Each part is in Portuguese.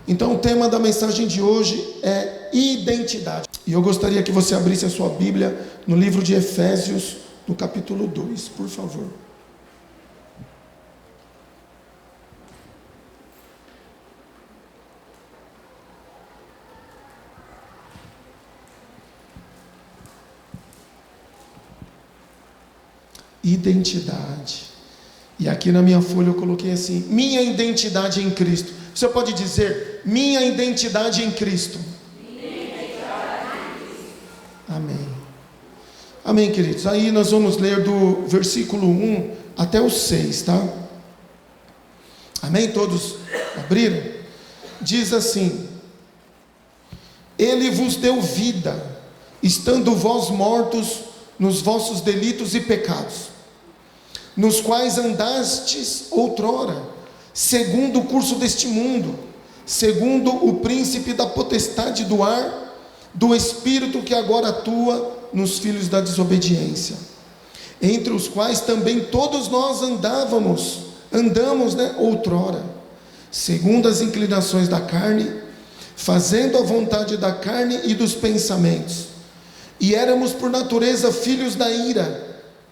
Então o tema da mensagem de hoje é identidade. E eu gostaria que você abrisse a sua Bíblia no livro de Efésios, no capítulo 2, por favor. Identidade. E aqui na minha folha eu coloquei assim: minha identidade em Cristo. Você pode dizer: minha identidade em Cristo. Amém. Amém, queridos. Aí nós vamos ler do versículo 1 até o 6, tá? Amém? Todos abriram? Diz assim: Ele vos deu vida, estando vós mortos nos vossos delitos e pecados, nos quais andastes outrora, segundo o curso deste mundo, segundo o príncipe da potestade do ar, do espírito que agora atua nos filhos da desobediência, entre os quais também todos nós andamos, outrora, segundo as inclinações da carne, fazendo a vontade da carne e dos pensamentos, e éramos por natureza filhos da ira,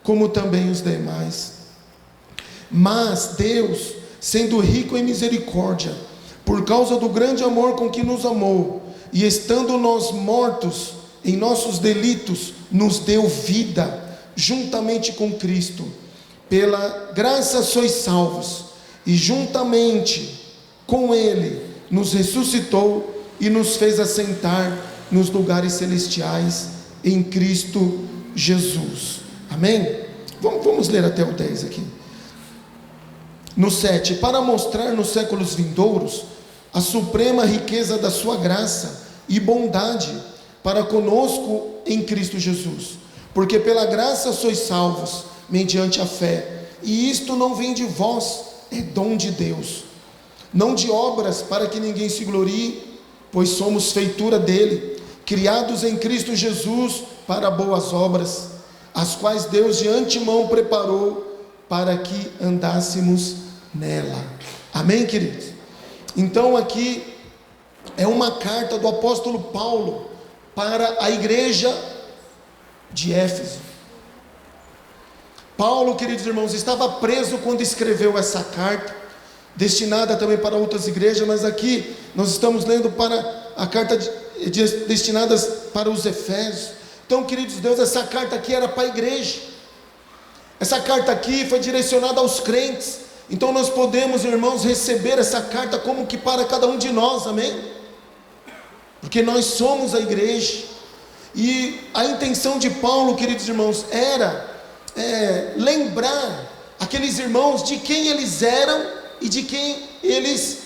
como também os demais. Mas Deus, sendo rico em misericórdia, por causa do grande amor com que nos amou, e estando nós mortos em nossos delitos, nos deu vida juntamente com Cristo. Pela graça sois salvos, e juntamente com Ele nos ressuscitou e nos fez assentar nos lugares celestiais em Cristo Jesus. Amém? Vamos ler até o 10 aqui. No 7, para mostrar nos séculos vindouros a suprema riqueza da sua graça e bondade para conosco em Cristo Jesus, porque pela graça sois salvos, mediante a fé, e isto não vem de vós, é dom de Deus, não de obras, para que ninguém se glorie, pois somos feitura dele, criados em Cristo Jesus para boas obras, as quais Deus de antemão preparou para que andássemos nela. Amém, queridos? Então aqui é uma carta do apóstolo Paulo para a igreja de Éfeso. Paulo, queridos irmãos, estava preso quando escreveu essa carta, destinada também para outras igrejas, mas aqui nós estamos lendo para a carta destinadas para os Efésios. Então, queridos Deus, essa carta aqui era para a igreja. Essa carta aqui foi direcionada aos crentes. Então nós podemos, irmãos, receber essa carta como que para cada um de nós, amém? Porque nós somos a igreja. E a intenção de Paulo, queridos irmãos, era lembrar aqueles irmãos de quem eles eram e de quem eles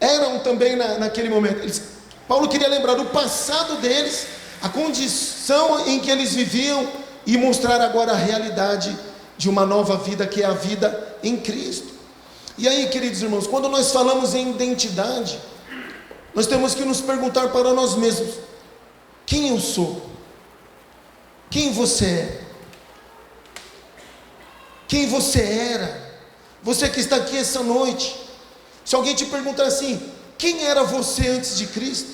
eram também naquele momento. Paulo queria lembrar do passado deles, a condição em que eles viviam, e mostrar agora a realidade de uma nova vida, que é a vida em Cristo. E aí, queridos irmãos, quando nós falamos em identidade, nós temos que nos perguntar para nós mesmos: quem eu sou? Quem você é? Quem você era? Você que está aqui essa noite, se alguém te perguntar assim: quem era você antes de Cristo?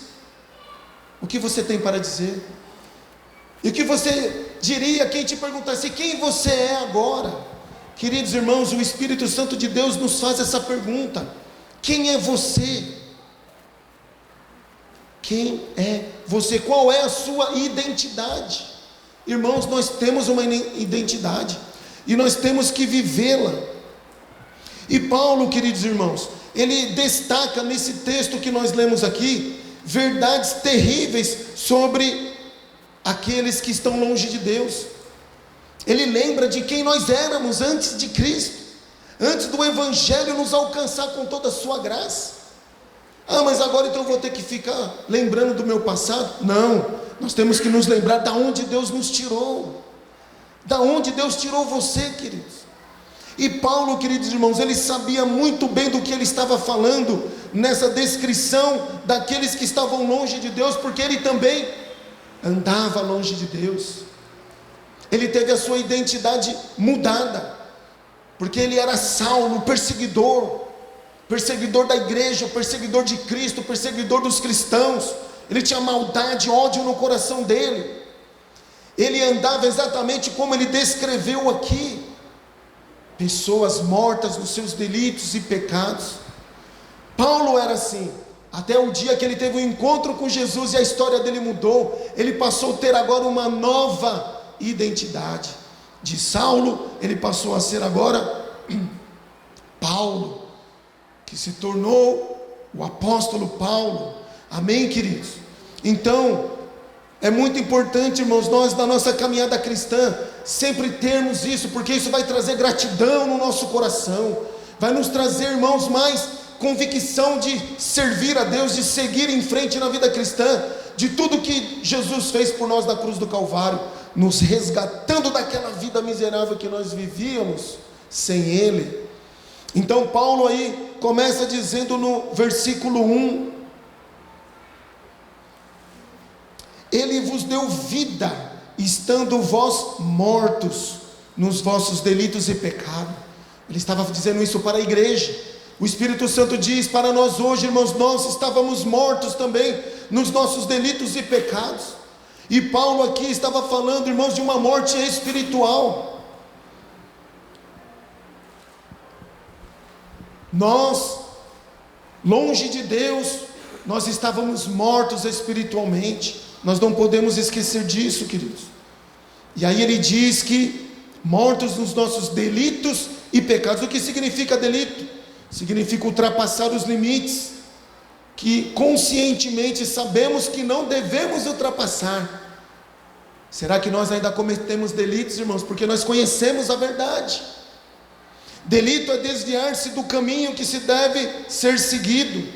O que você tem para dizer? E o que você diria quem te perguntasse quem você é agora? Queridos irmãos, o Espírito Santo de Deus nos faz essa pergunta: quem é você? Quem é você? Qual é a sua identidade? Irmãos, nós temos uma identidade e nós temos que vivê-la. E Paulo, queridos irmãos, ele destaca nesse texto que nós lemos aqui verdades terríveis sobre aqueles que estão longe de Deus. Ele lembra de quem nós éramos antes de Cristo, antes do Evangelho nos alcançar com toda a sua graça. Ah, mas agora então eu vou ter que ficar lembrando do meu passado? Não, nós temos que nos lembrar da onde Deus nos tirou, da onde Deus tirou você, queridos. E Paulo, queridos irmãos, ele sabia muito bem do que ele estava falando nessa descrição daqueles que estavam longe de Deus, porque ele também andava longe de Deus. Ele teve a sua identidade mudada, porque ele era Saulo, perseguidor perseguidor da igreja, perseguidor de Cristo, perseguidor dos cristãos. Ele tinha maldade, ódio no coração dele. Ele andava exatamente como ele descreveu aqui: pessoas mortas nos seus delitos e pecados. Paulo era assim, até o dia que ele teve um encontro com Jesus e a história dele mudou. Ele passou a ter agora uma nova identidade. De Saulo, ele passou a ser agora Paulo, que se tornou o apóstolo Paulo. Amém, queridos? Então, é muito importante, irmãos, nós na nossa caminhada cristã, sempre termos isso, porque isso vai trazer gratidão no nosso coração, vai nos trazer, irmãos, mais convicção de servir a Deus, de seguir em frente na vida cristã, de tudo que Jesus fez por nós na cruz do Calvário, nos resgatando daquela vida miserável que nós vivíamos sem Ele. Então Paulo aí começa dizendo no versículo 1: Ele vos deu vida, estando vós mortos nos vossos delitos e pecado. Ele estava dizendo isso para a igreja. O Espírito Santo diz para nós hoje, irmãos, nós estávamos mortos também nos nossos delitos e pecados. E Paulo aqui estava falando, irmãos, de uma morte espiritual. Nós, longe de Deus, nós estávamos mortos espiritualmente. Nós não podemos esquecer disso, queridos. E aí ele diz que mortos nos nossos delitos e pecados. O que significa delito? Significa ultrapassar os limites que conscientemente sabemos que não devemos ultrapassar. Será que nós ainda cometemos delitos, irmãos? Porque nós conhecemos a verdade. Delito é desviar-se do caminho que se deve ser seguido.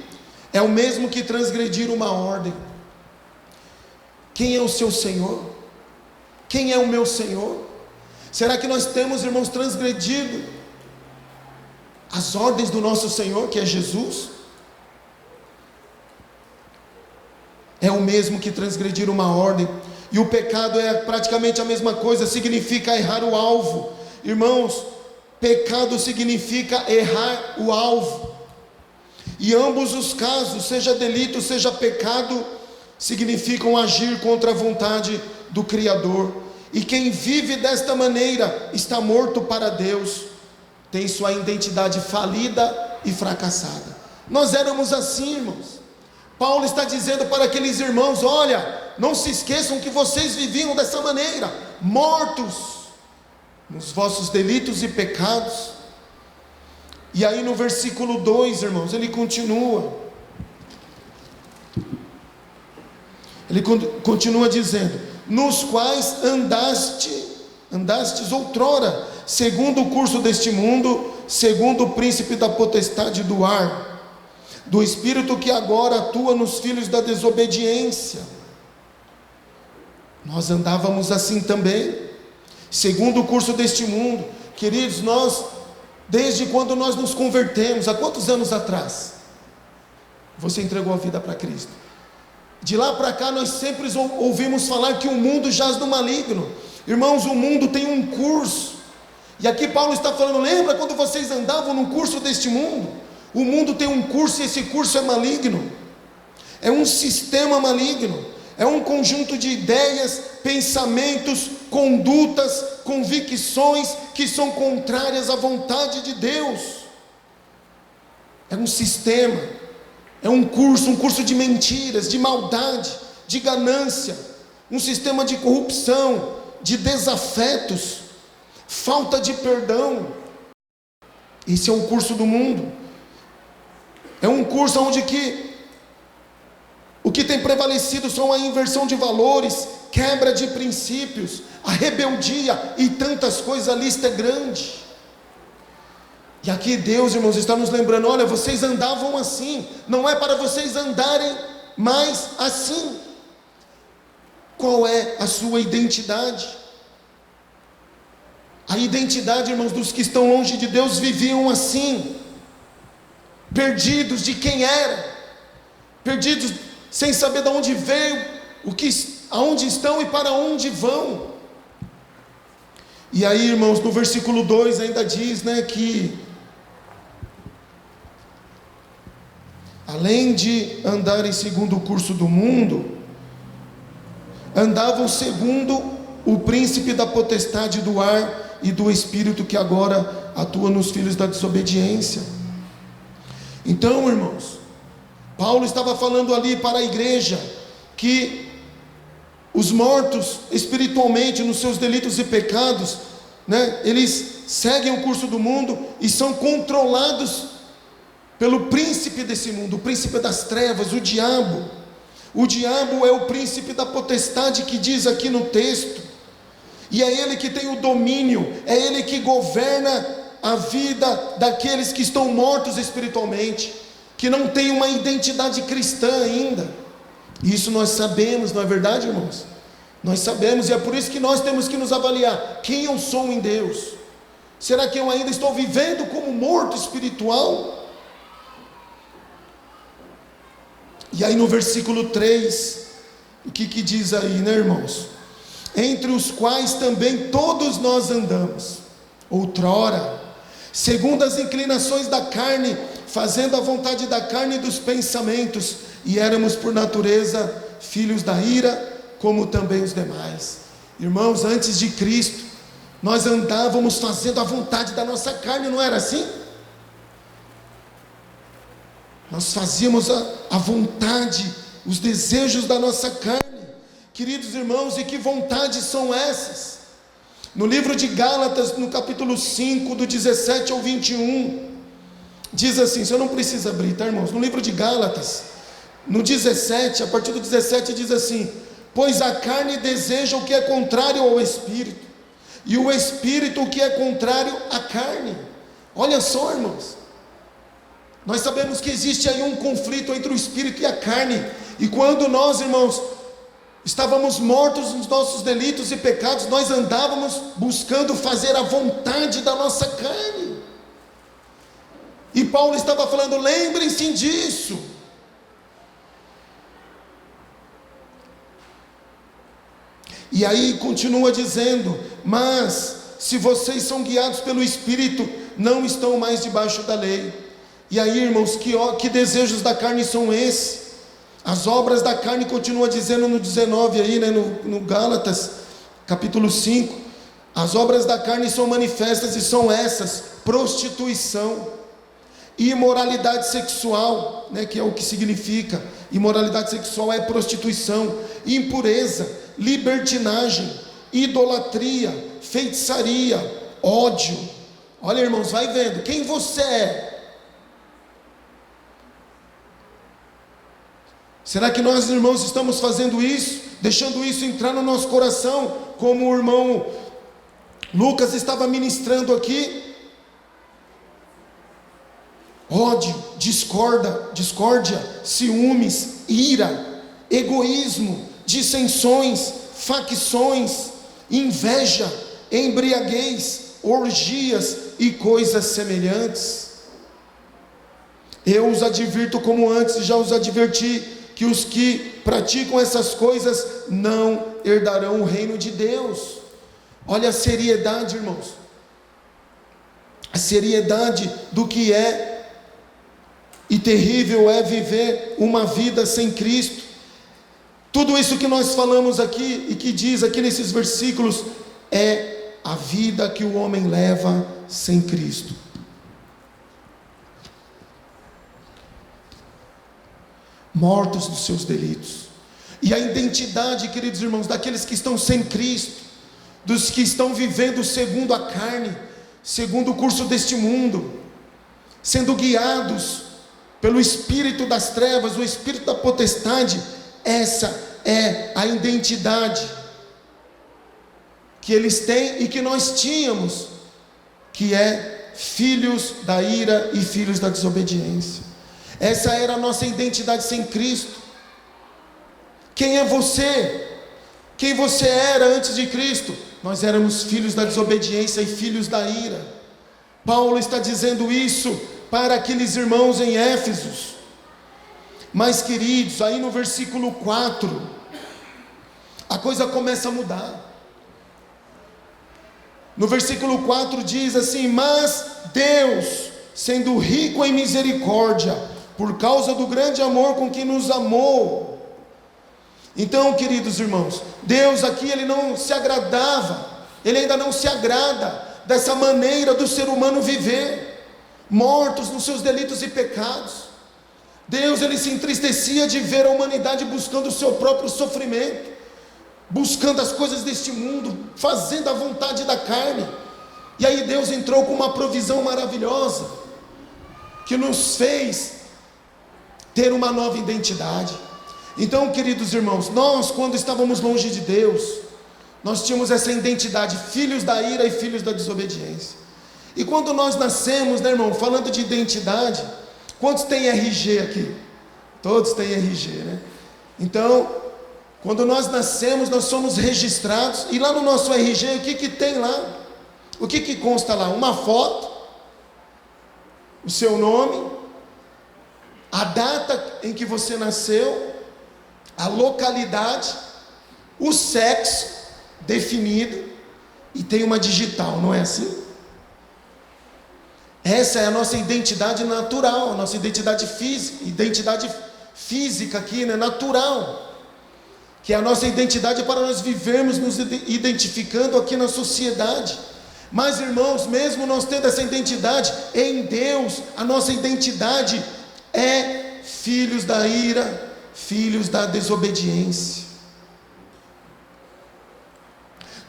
É o mesmo que transgredir uma ordem. Quem é o seu Senhor? Quem é o meu Senhor? Será que nós temos, irmãos, transgredido as ordens do nosso Senhor, que é Jesus? É o mesmo que transgredir uma ordem. E o pecado é praticamente a mesma coisa, significa errar o alvo. Irmãos, pecado significa errar o alvo. E ambos os casos, seja delito, seja pecado, significam agir contra a vontade do Criador. E quem vive desta maneira está morto para Deus, tem sua identidade falida e fracassada. Nós éramos assim, irmãos. Paulo está dizendo para aqueles irmãos: olha, não se esqueçam que vocês viviam dessa maneira, mortos nos vossos delitos e pecados. E aí no versículo 2, irmãos, ele continua. Ele continua dizendo: nos quais andastes outrora, segundo o curso deste mundo, segundo o príncipe da potestade do ar, do espírito que agora atua nos filhos da desobediência. Nós andávamos assim também, segundo o curso deste mundo. Queridos, nós, desde quando nós nos convertemos, há quantos anos atrás você entregou a vida para Cristo? De lá para cá nós sempre ouvimos falar que o mundo jaz no maligno. Irmãos, o mundo tem um curso, e aqui Paulo está falando: lembra quando vocês andavam no curso deste mundo? O mundo tem um curso, e esse curso é maligno, é um sistema maligno, é um conjunto de ideias, pensamentos, condutas, convicções que são contrárias à vontade de Deus. É um sistema, é um curso de mentiras, de maldade, de ganância, um sistema de corrupção, de desafetos, falta de perdão. Esse é o curso do mundo. É um curso onde o que tem prevalecido são a inversão de valores, quebra de princípios, a rebeldia e tantas coisas. A lista é grande. E aqui Deus, irmãos, está nos lembrando: olha, vocês andavam assim, não é para vocês andarem mais assim. Qual é a sua identidade? A identidade, irmãos, dos que estão longe de Deus viviam assim, perdidos de quem era, perdidos sem saber de onde veio, aonde estão e para onde vão. E aí, irmãos, no versículo 2 ainda diz, que além de andarem segundo o curso do mundo, andavam segundo o príncipe da potestade do ar e do espírito que agora atua nos filhos da desobediência. Então, irmãos, Paulo estava falando ali para a igreja que os mortos espiritualmente nos seus delitos e pecados, eles seguem o curso do mundo e são controlados pelo príncipe desse mundo, o príncipe das trevas, o diabo. O diabo é o príncipe da potestade que diz aqui no texto, e é ele que tem o domínio, é ele que governa a vida daqueles que estão mortos espiritualmente, que não têm uma identidade cristã ainda. Isso nós sabemos, não é verdade, irmãos? Nós sabemos, e é por isso que nós temos que nos avaliar: quem eu sou em Deus? Será que eu ainda estou vivendo como morto espiritual? E aí no versículo 3, o que diz aí, irmãos? Entre os quais também todos nós andamos, outrora, segundo as inclinações da carne, fazendo a vontade da carne e dos pensamentos, e éramos por natureza filhos da ira, como também os demais. Irmãos, antes de Cristo, nós andávamos fazendo a vontade da nossa carne, não era assim? Nós fazíamos a vontade, os desejos da nossa carne. Queridos irmãos, e que vontades são essas? No livro de Gálatas, no capítulo 5, do 17 ao 21, diz assim, você não precisa abrir, tá, irmãos? No livro de Gálatas, no 17, a partir do 17 diz assim: pois a carne deseja o que é contrário ao Espírito, e o Espírito o que é contrário à carne. Olha só, irmãos, nós sabemos que existe aí um conflito entre o Espírito e a carne, e quando nós, irmãos, estávamos mortos nos nossos delitos e pecados, nós andávamos buscando fazer a vontade da nossa carne, e Paulo estava falando: lembrem-se disso. E aí continua dizendo: mas se vocês são guiados pelo Espírito, não estão mais debaixo da lei. E aí, irmãos, que desejos da carne são esses? As obras da carne, continua dizendo no 19 aí, no Gálatas, capítulo 5, as obras da carne são manifestas e são essas: prostituição, imoralidade sexual, que é o que significa, imoralidade sexual é prostituição, impureza, libertinagem, idolatria, feitiçaria, ódio. Olha, irmãos, vai vendo quem você é. Será que nós, irmãos, estamos fazendo isso, deixando isso entrar no nosso coração, como o irmão Lucas estava ministrando aqui? Ódio, discórdia, ciúmes, ira, egoísmo, dissensões, facções, inveja, embriaguez, orgias e coisas semelhantes. Eu os advirto, como antes já os adverti, que os que praticam essas coisas não herdarão o reino de Deus. Olha a seriedade, irmãos, a seriedade do que é, e terrível é viver uma vida sem Cristo. Tudo isso que nós falamos aqui e que diz aqui nesses versículos é a vida que o homem leva sem Cristo. Mortos dos seus delitos. E a identidade, queridos irmãos, daqueles que estão sem Cristo, dos que estão vivendo segundo a carne, segundo o curso deste mundo, sendo guiados pelo espírito das trevas, o espírito da potestade, essa é a identidade que eles têm e que nós tínhamos, que é filhos da ira e filhos da desobediência. Essa era a nossa identidade sem Cristo. Quem é você? Quem você era antes de Cristo? Nós éramos filhos da desobediência e filhos da ira. Paulo está dizendo isso para aqueles irmãos em Éfeso. Mas, queridos, aí no versículo 4, a coisa começa a mudar. No versículo 4 diz assim: mas Deus, sendo rico em misericórdia, por causa do grande amor com que nos amou. Então, queridos irmãos, Deus aqui, Ele não se agradava, Ele ainda não se agrada dessa maneira do ser humano viver, mortos nos seus delitos e pecados. Deus, Ele se entristecia de ver a humanidade buscando o seu próprio sofrimento, buscando as coisas deste mundo, fazendo a vontade da carne. E aí Deus entrou com uma provisão maravilhosa, que nos fez ter uma nova identidade. Então, queridos irmãos, nós, quando estávamos longe de Deus, nós tínhamos essa identidade, filhos da ira e filhos da desobediência. E quando nós nascemos, né, irmão, falando de identidade, quantos têm RG aqui? Todos têm RG, né? Então, quando nós nascemos, nós somos registrados, e lá no nosso RG, o que tem lá? O que consta lá? Uma foto, o seu nome, a data em que você nasceu, a localidade, o sexo definido, e tem uma digital, não é assim? Essa é a nossa identidade natural, a nossa identidade física aqui, né? Natural, que é a nossa identidade para nós vivermos nos identificando aqui na sociedade. Mas, irmãos, mesmo nós tendo essa identidade em Deus, a nossa identidade é filhos da ira, filhos da desobediência.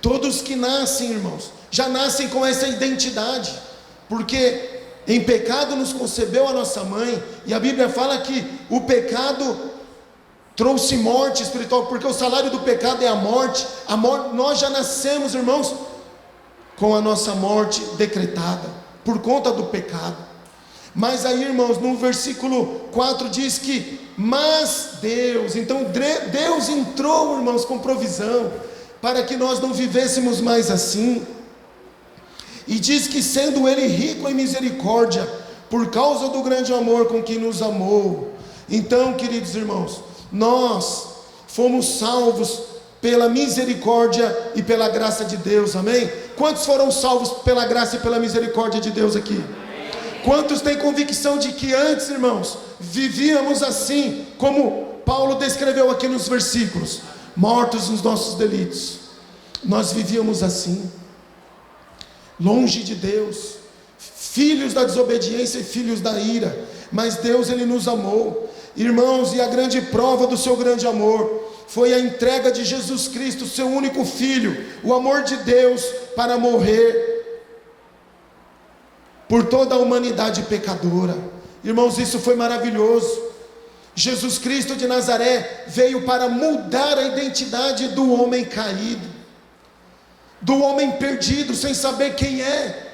Todos que nascem, irmãos, já nascem com essa identidade, porque em pecado nos concebeu a nossa mãe, e a Bíblia fala que o pecado trouxe morte espiritual, porque o salário do pecado é a morte. Nós já nascemos, irmãos, com a nossa morte decretada, por conta do pecado. Mas aí, irmãos, no versículo 4 diz que, mas Deus, então Deus entrou, irmãos, com provisão, para que nós não vivêssemos mais assim. E diz que sendo Ele rico em misericórdia, por causa do grande amor com que nos amou. Então, queridos irmãos, nós fomos salvos pela misericórdia e pela graça de Deus, amém? Quantos foram salvos pela graça e pela misericórdia de Deus aqui? Quantos têm convicção de que antes, irmãos, vivíamos assim, como Paulo descreveu aqui nos versículos, mortos nos nossos delitos? Nós vivíamos assim, longe de Deus, filhos da desobediência e filhos da ira, mas Deus, Ele nos amou, irmãos, e a grande prova do seu grande amor foi a entrega de Jesus Cristo, seu único Filho, o amor de Deus para morrer por toda a humanidade pecadora. Irmãos, isso foi maravilhoso. Jesus Cristo de Nazaré veio para mudar a identidade do homem caído, do homem perdido, sem saber quem é,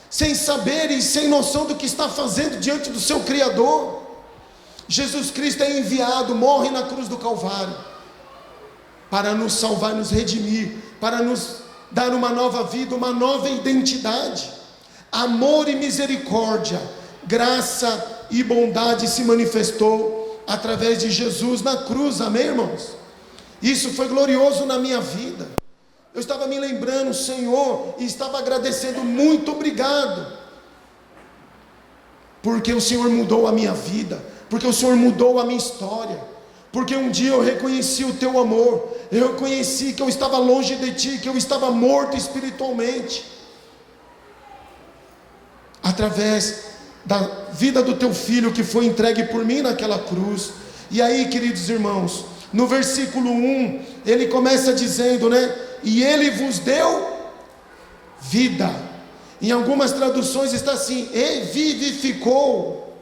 sem saber e sem noção do que está fazendo diante do seu Criador. Jesus Cristo é enviado, morre na cruz do Calvário, para nos salvar, nos redimir, para nos dar uma nova vida, uma nova identidade. Amor e misericórdia, graça e bondade se manifestou através de Jesus na cruz, amém, irmãos? Isso foi glorioso na minha vida. Eu estava me lembrando, Senhor, e estava agradecendo, muito obrigado, porque o Senhor mudou a minha vida, porque o Senhor mudou a minha história, porque um dia eu reconheci o Teu amor, eu reconheci que eu estava longe de Ti, que eu estava morto espiritualmente, através da vida do Teu Filho que foi entregue por mim naquela cruz. E aí, queridos irmãos, no versículo 1, ele começa dizendo, né? E Ele vos deu vida. Em algumas traduções está assim, e vivificou.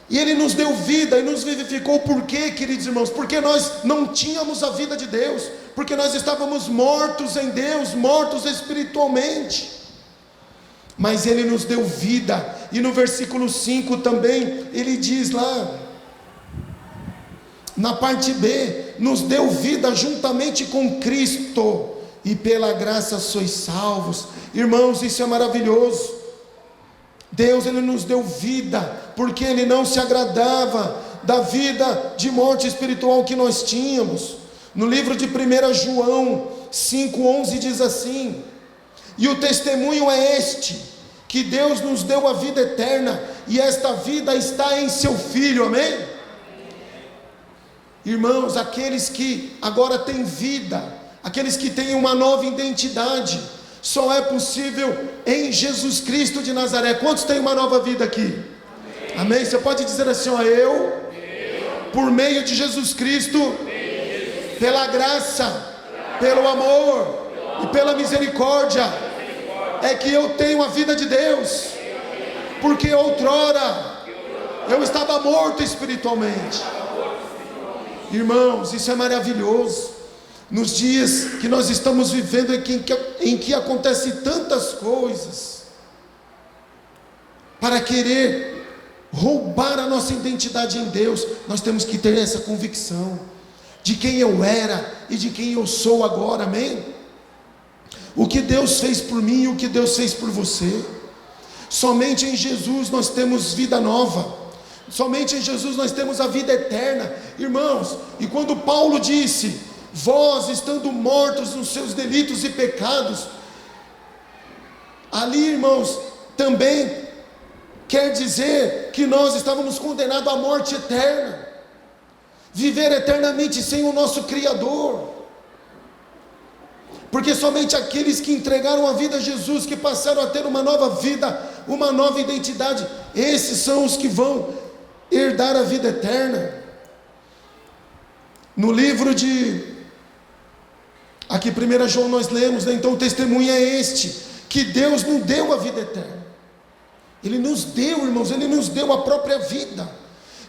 E Ele nos deu vida e nos vivificou. Por quê, queridos irmãos? Porque nós não tínhamos a vida de Deus, porque nós estávamos mortos em Deus, mortos espiritualmente, mas Ele nos deu vida. E no versículo 5 também, Ele diz lá, na parte B, nos deu vida juntamente com Cristo, e pela graça sois salvos. Irmãos, isso é maravilhoso. Deus, Ele nos deu vida, porque Ele não se agradava da vida de morte espiritual que nós tínhamos. No livro de 1 João 5,11 diz assim: e o testemunho é este, que Deus nos deu a vida eterna, e esta vida está em seu Filho, amém? Irmãos, aqueles que agora têm vida, aqueles que têm uma nova identidade, só é possível em Jesus Cristo de Nazaré. Quantos têm uma nova vida aqui? Amém? Você pode dizer assim, ó, eu, por meio de Jesus Cristo, pela graça, pelo amor e pela misericórdia, é que eu tenho a vida de Deus, porque outrora eu estava morto espiritualmente. Irmãos, isso é maravilhoso. Nos dias que nós estamos vivendo, em que acontecem tantas coisas para querer roubar a nossa identidade em Deus, nós temos que ter essa convicção de quem eu era e de quem eu sou agora, amém? O que Deus fez por mim e o que Deus fez por você. Somente em Jesus nós temos vida nova. Somente em Jesus nós temos a vida eterna, irmãos. E quando Paulo disse, vós estando mortos nos seus delitos e pecados, ali, irmãos, também quer dizer que nós estávamos condenados à morte eterna, viver eternamente sem o nosso Criador, porque somente aqueles que entregaram a vida a Jesus, que passaram a ter uma nova vida, uma nova identidade, esses são os que vão herdar a vida eterna. No livro de, aqui 1 João nós lemos, né? Então o testemunho é este, que Deus nos deu a vida eterna. Ele nos deu, irmãos, Ele nos deu a própria vida.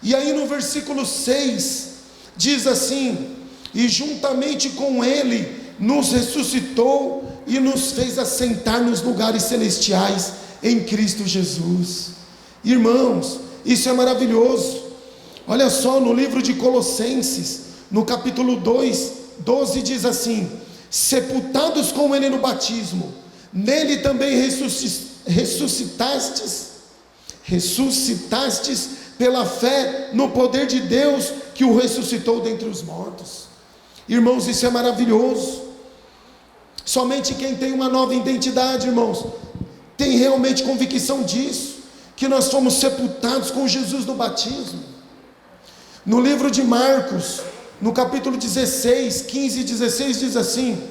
E aí no versículo 6, diz assim, e juntamente com Ele, nos ressuscitou e nos fez assentar nos lugares celestiais, em Cristo Jesus. Irmãos, isso é maravilhoso. Olha só, no livro de Colossenses, no capítulo 2, 12 diz assim, sepultados com Ele no batismo, nele também ressuscitastes pela fé no poder de Deus, que o ressuscitou dentre os mortos. Irmãos, isso é maravilhoso. Somente quem tem uma nova identidade, irmãos, tem realmente convicção disso, que nós fomos sepultados com Jesus no batismo. No livro de Marcos, no capítulo 16, 15 e 16 diz assim,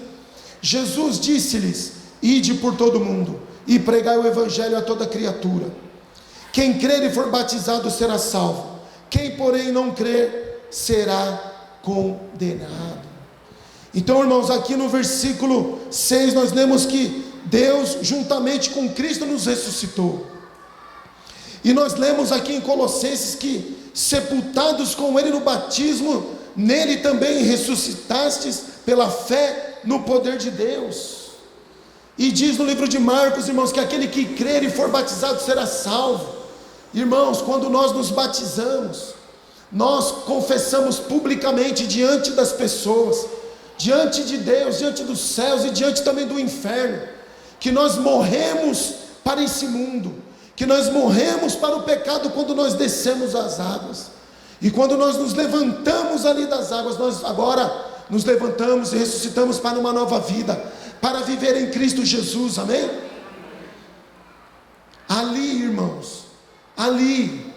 Jesus disse-lhes, ide por todo o mundo, e pregai o evangelho a toda criatura. Quem crer e for batizado será salvo, quem porém não crer será condenado. Então, irmãos, aqui no versículo 6 nós lemos que Deus juntamente com Cristo nos ressuscitou. E nós lemos aqui em Colossenses que sepultados com Ele no batismo, nele também ressuscitastes pela fé no poder de Deus. E diz no livro de Marcos, irmãos, que aquele que crer e for batizado será salvo. Irmãos, quando nós nos batizamos, nós confessamos publicamente diante das pessoas, diante de Deus, diante dos céus e diante também do inferno, que nós morremos para esse mundo, que nós morremos para o pecado quando nós descemos as águas, e quando nós nos levantamos ali das águas, nós agora nos levantamos e ressuscitamos para uma nova vida, para viver em Cristo Jesus, amém? Ali, irmãos, ali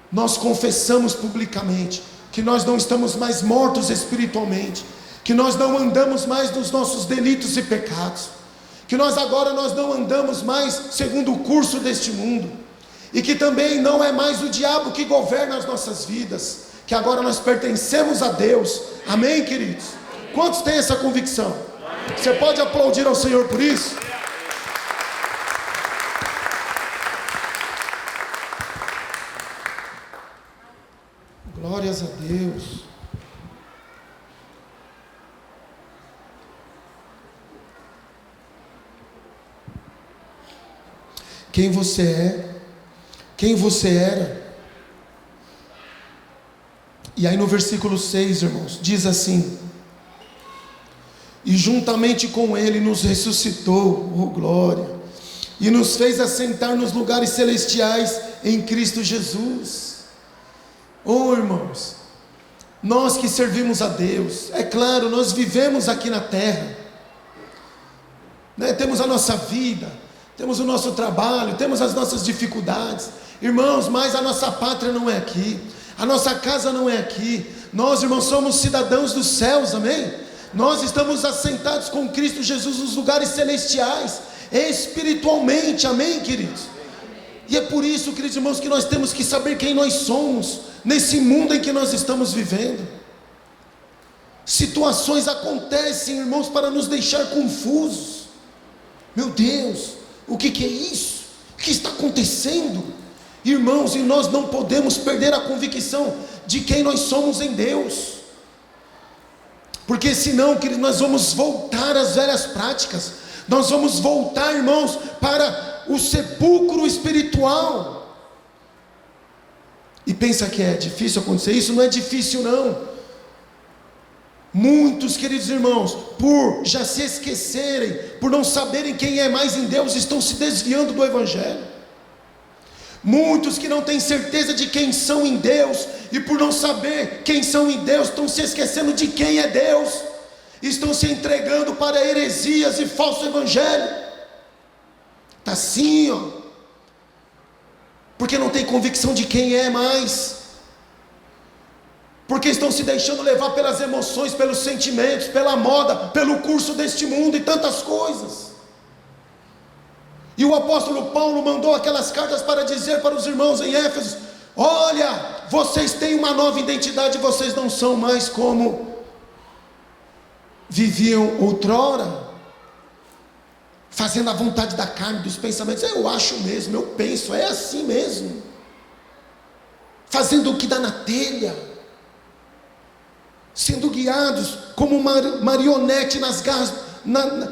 nós confessamos publicamente que nós não estamos mais mortos espiritualmente, que nós não andamos mais nos nossos delitos e pecados, que nós agora não andamos mais segundo o curso deste mundo, e que também não é mais o diabo que governa as nossas vidas, que agora nós pertencemos a Deus, amém, queridos? Quantos têm essa convicção? Você pode aplaudir ao Senhor por isso? Glórias a Deus. Quem você é, quem você era. E aí no versículo 6, irmãos, diz assim, e juntamente com Ele nos ressuscitou, oh glória, e nos fez assentar nos lugares celestiais em Cristo Jesus. Oh irmãos, nós que servimos a Deus, é claro, nós vivemos aqui na terra, né? Temos a nossa vida, temos o nosso trabalho, temos as nossas dificuldades, irmãos, mas a nossa pátria não é aqui, a nossa casa não é aqui. Nós, irmãos, somos cidadãos dos céus, amém? Nós estamos assentados com Cristo Jesus nos lugares celestiais, espiritualmente, amém, queridos? E é por isso, queridos irmãos, que nós temos que saber quem nós somos, nesse mundo em que nós estamos vivendo. Situações acontecem, irmãos, para nos deixar confusos. Meu Deus, o que é isso? O que está acontecendo? Irmãos, e nós não podemos perder a convicção de quem nós somos em Deus, porque senão, queridos, nós vamos voltar às velhas práticas, nós vamos voltar, irmãos, para o sepulcro espiritual. E pensa que é difícil acontecer isso? Não é difícil não. Muitos, queridos irmãos, por já se esquecerem, por não saberem quem é mais em Deus, estão se desviando do Evangelho. Muitos que não têm certeza de quem são em Deus, e por não saber quem são em Deus, estão se esquecendo de quem é Deus, estão se entregando para heresias e falso evangelho. Está assim, ó, porque não tem convicção de quem é mais, porque estão se deixando levar pelas emoções, pelos sentimentos, pela moda, pelo curso deste mundo e tantas coisas. E o apóstolo Paulo mandou aquelas cartas para dizer para os irmãos em Éfeso: olha, vocês têm uma nova identidade, vocês não são mais como viviam outrora, fazendo a vontade da carne, dos pensamentos. Eu acho mesmo, eu penso, é assim mesmo, fazendo o que dá na telha, sendo guiados como uma marionete nas garras,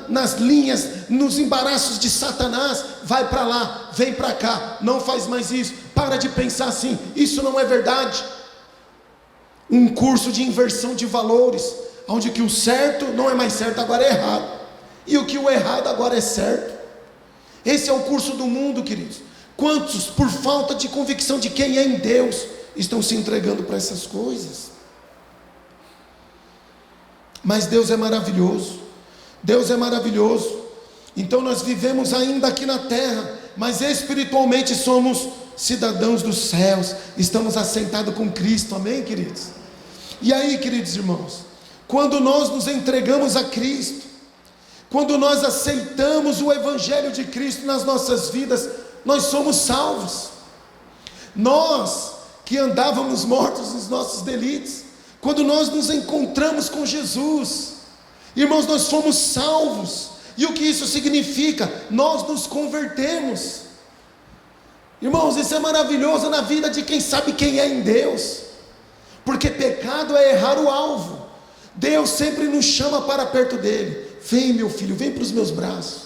nas linhas, nos embaraços de Satanás. Vai para lá, vem para cá, não faz mais isso, para de pensar assim, isso não é verdade. Um curso de inversão de valores, onde que o certo não é mais certo, agora é errado, e o que o errado agora é certo. Esse é o curso do mundo, queridos. Quantos, por falta de convicção de quem é em Deus, estão se entregando para essas coisas? Mas Deus é maravilhoso, Deus é maravilhoso. Então nós vivemos ainda aqui na terra, mas espiritualmente somos cidadãos dos céus, estamos assentados com Cristo, amém, queridos? E aí, queridos irmãos, quando nós nos entregamos a Cristo, quando nós aceitamos o Evangelho de Cristo nas nossas vidas, nós somos salvos. Nós que andávamos mortos nos nossos delitos, quando nós nos encontramos com Jesus, irmãos, nós fomos salvos. E o que isso significa? Nós nos convertemos. Irmãos, isso é maravilhoso na vida de quem sabe quem é em Deus, porque pecado é errar o alvo. Deus sempre nos chama para perto dele. Vem, meu filho, vem para os meus braços.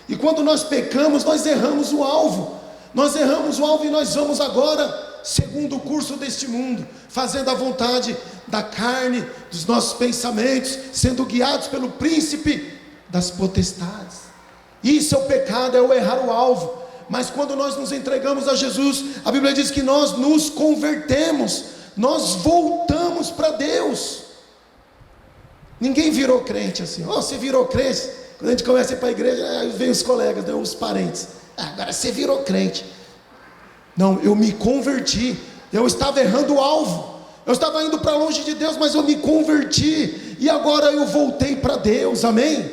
E quando nós pecamos, nós erramos o alvo. Nós erramos o alvo e nós vamos agora segundo o curso deste mundo, fazendo a vontade da carne, dos nossos pensamentos, sendo guiados pelo príncipe das potestades. Isso é o pecado, é o errar o alvo. Mas quando nós nos entregamos a Jesus, a Bíblia diz que nós nos convertemos, nós voltamos para Deus. Ninguém virou crente assim. Você virou crente? Quando a gente começa a ir para a igreja, aí vem os colegas, né, os parentes. Agora você virou crente. Não, eu me converti. Eu estava errando o alvo, eu estava indo para longe de Deus, mas eu me converti, e agora eu voltei para Deus, amém?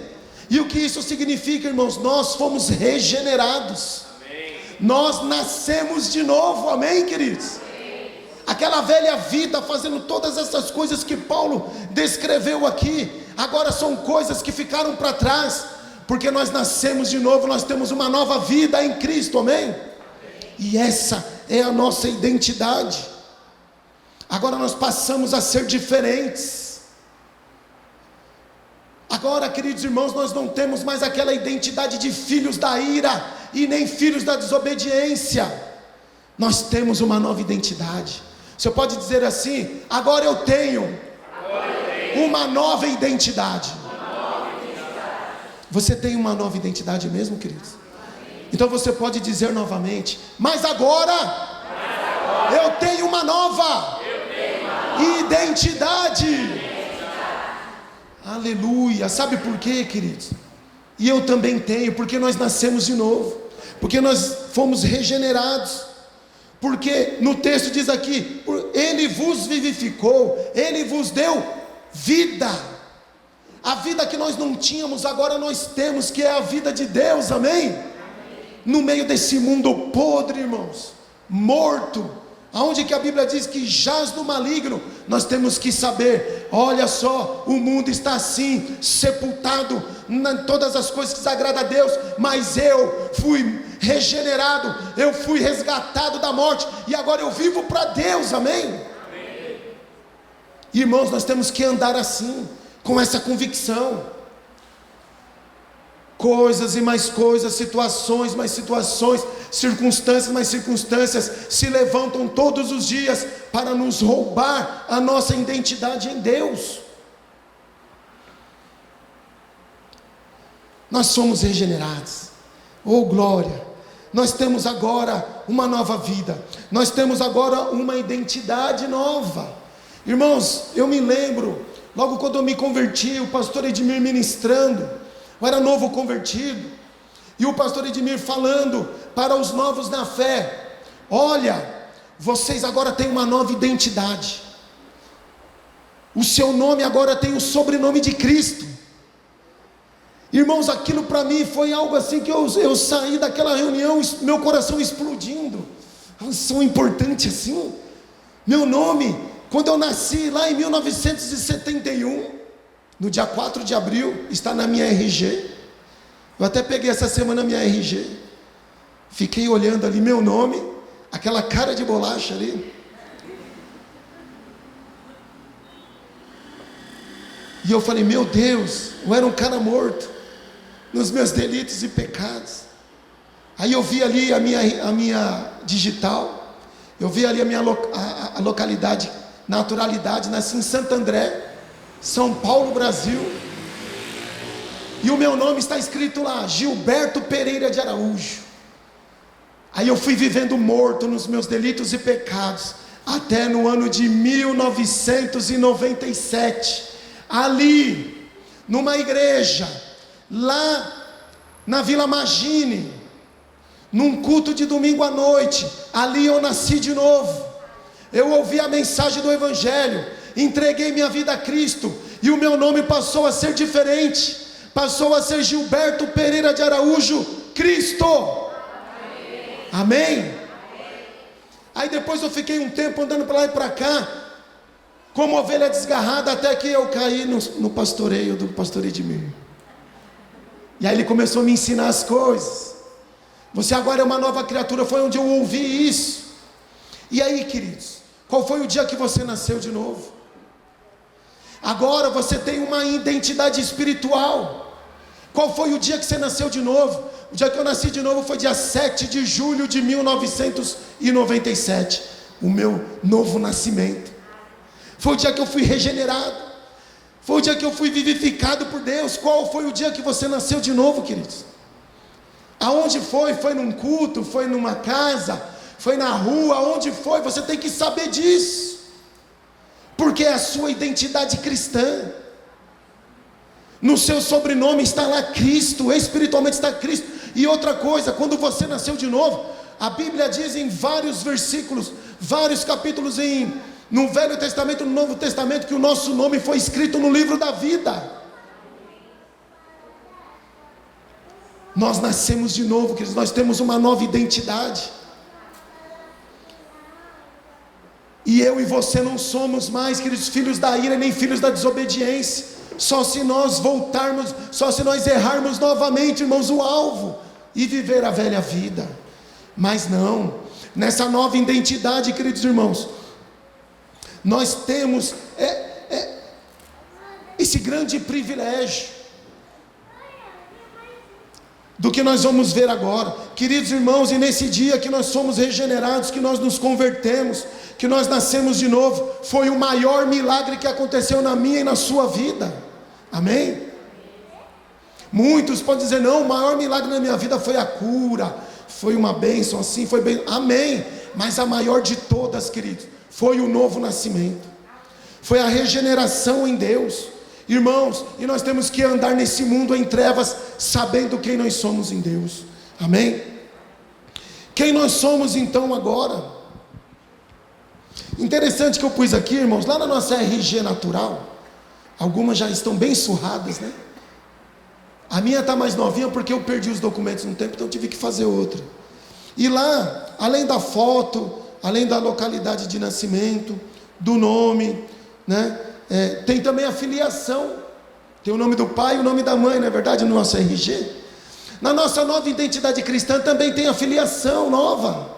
E o que isso significa, irmãos? Nós fomos regenerados, amém. Nós nascemos de novo, amém, queridos? Amém. Aquela velha vida fazendo todas essas coisas que Paulo descreveu aqui, agora são coisas que ficaram para trás, porque nós nascemos de novo, nós temos uma nova vida em Cristo, amém? E essa é a nossa identidade. Agora nós passamos a ser diferentes. Agora, queridos irmãos, nós não temos mais aquela identidade de filhos da ira e nem filhos da desobediência. Nós temos uma nova identidade. Você pode dizer assim: agora eu tenho uma nova identidade. Você tem uma nova identidade mesmo, queridos? Então você pode dizer novamente: mas agora eu tenho uma nova identidade. Aleluia. Sabe por quê, queridos? E eu também tenho, porque nós nascemos de novo. Porque nós fomos regenerados. Porque no texto diz aqui: Ele vos vivificou, Ele vos deu vida. A vida que nós não tínhamos, agora nós temos, que é a vida de Deus, amém? No meio desse mundo podre, irmãos, morto, aonde que a Bíblia diz que jaz no maligno, nós temos que saber: olha só, o mundo está assim, sepultado em todas as coisas que desagradam a Deus, mas eu fui regenerado, eu fui resgatado da morte, e agora eu vivo para Deus, amém? Irmãos, nós temos que andar assim, com essa convicção. Coisas e mais coisas, situações mais situações, circunstâncias mais circunstâncias se levantam todos os dias para nos roubar a nossa identidade em Deus. Nós somos regenerados, oh glória, nós temos agora uma nova vida, nós temos agora uma identidade nova. Irmãos, eu me lembro, logo quando eu me converti, o pastor Edmir ministrando, eu era novo convertido, e o pastor Edmir falando para os novos na fé: olha, vocês agora têm uma nova identidade, o seu nome agora tem o sobrenome de Cristo. Irmãos, aquilo para mim foi algo assim que eu saí daquela reunião, meu coração explodindo. São importante assim, meu nome, quando eu nasci lá em 1971, no dia 4 de abril, está na minha RG. Eu até peguei essa semana a minha RG, fiquei olhando ali meu nome, aquela cara de bolacha ali, e eu falei: meu Deus, eu era um cara morto nos meus delitos e pecados. Aí eu vi ali a minha digital, eu vi ali a minha a localidade, naturalidade, nasci em Santo André, São Paulo, Brasil, e o meu nome está escrito lá: Gilberto Pereira de Araújo. Aí eu fui vivendo morto nos meus delitos e pecados, até no ano de 1997, ali, numa igreja, lá na Vila Magine, num culto de domingo à noite, ali eu nasci de novo. Eu ouvi a mensagem do Evangelho, entreguei minha vida a Cristo, e o meu nome passou a ser diferente, passou a ser Gilberto Pereira de Araújo Cristo. Amém? Aí depois eu fiquei um tempo andando para lá e para cá, como ovelha desgarrada, até que eu caí no pastoreio do pastor Edmir. E aí ele começou a me ensinar as coisas. Você agora é uma nova criatura. Foi onde eu ouvi isso. E aí, queridos, qual foi o dia que você nasceu de novo? Agora você tem uma identidade espiritual. Qual foi o dia que você nasceu de novo? O dia que eu nasci de novo foi dia 7 de julho de 1997. O meu novo nascimento. Foi o dia que eu fui regenerado. Foi o dia que eu fui vivificado por Deus. Qual foi o dia que você nasceu de novo, queridos? Aonde foi? Foi num culto? Foi numa casa? Foi na rua? Aonde foi? Você tem que saber disso, porque é a sua identidade cristã. No seu sobrenome está lá Cristo, espiritualmente está Cristo. E outra coisa, quando você nasceu de novo, a Bíblia diz em vários versículos, vários capítulos no Velho Testamento, no Novo Testamento, que o nosso nome foi escrito no livro da vida. Nós nascemos de novo, queridos, nós temos uma nova identidade. E eu e você não somos mais, queridos, filhos da ira, nem filhos da desobediência. Só se nós voltarmos, só se nós errarmos novamente, irmãos, o alvo, e viver a velha vida. Mas não, nessa nova identidade, queridos irmãos, nós temos esse grande privilégio do que nós vamos ver agora, queridos irmãos. E nesse dia que nós somos regenerados, que nós nos convertemos, que nós nascemos de novo, foi o maior milagre que aconteceu na minha e na sua vida, amém? Muitos podem dizer: não, o maior milagre na minha vida foi a cura, foi uma bênção assim, foi bem, amém, mas a maior de todas, queridos, foi o novo nascimento, foi a regeneração em Deus, irmãos. E nós temos que andar nesse mundo em trevas, sabendo quem nós somos em Deus, amém? Quem nós somos então agora? Interessante que eu pus aqui, irmãos, lá na nossa RG natural, algumas já estão bem surradas, né? A minha está mais novinha porque eu perdi os documentos no tempo, então eu tive que fazer outra. E lá, além da foto, além da localidade de nascimento, do nome, né? Tem também a filiação. Tem o nome do pai e o nome da mãe, não é verdade? No nosso RG. Na nossa nova identidade cristã também tem a filiação nova.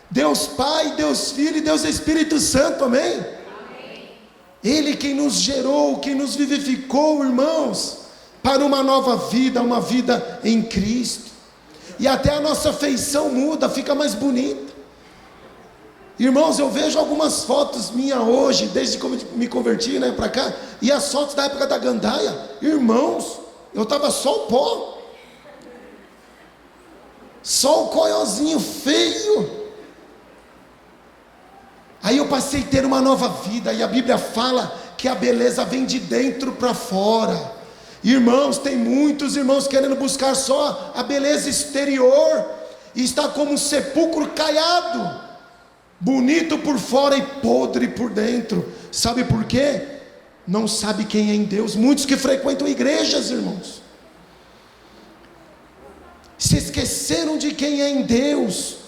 Deus Pai, Deus Filho e Deus Espírito Santo, amém? Amém. Ele quem nos gerou, quem nos vivificou, irmãos, para uma nova vida, uma vida em Cristo. E até a nossa feição muda, fica mais bonita. Irmãos, eu vejo algumas fotos minhas hoje, desde que eu me converti, né, para cá, e as fotos da época da gandaia, irmãos, eu estava só o pó, só o coiozinho feio. Aí eu passei a ter uma nova vida, e a Bíblia fala que a beleza vem de dentro para fora. Irmãos, tem muitos irmãos querendo buscar só a beleza exterior, e está como um sepulcro caiado, bonito por fora e podre por dentro. Sabe por quê? Não sabe quem é em Deus. Muitos que frequentam igrejas, irmãos, se esqueceram de quem é em Deus,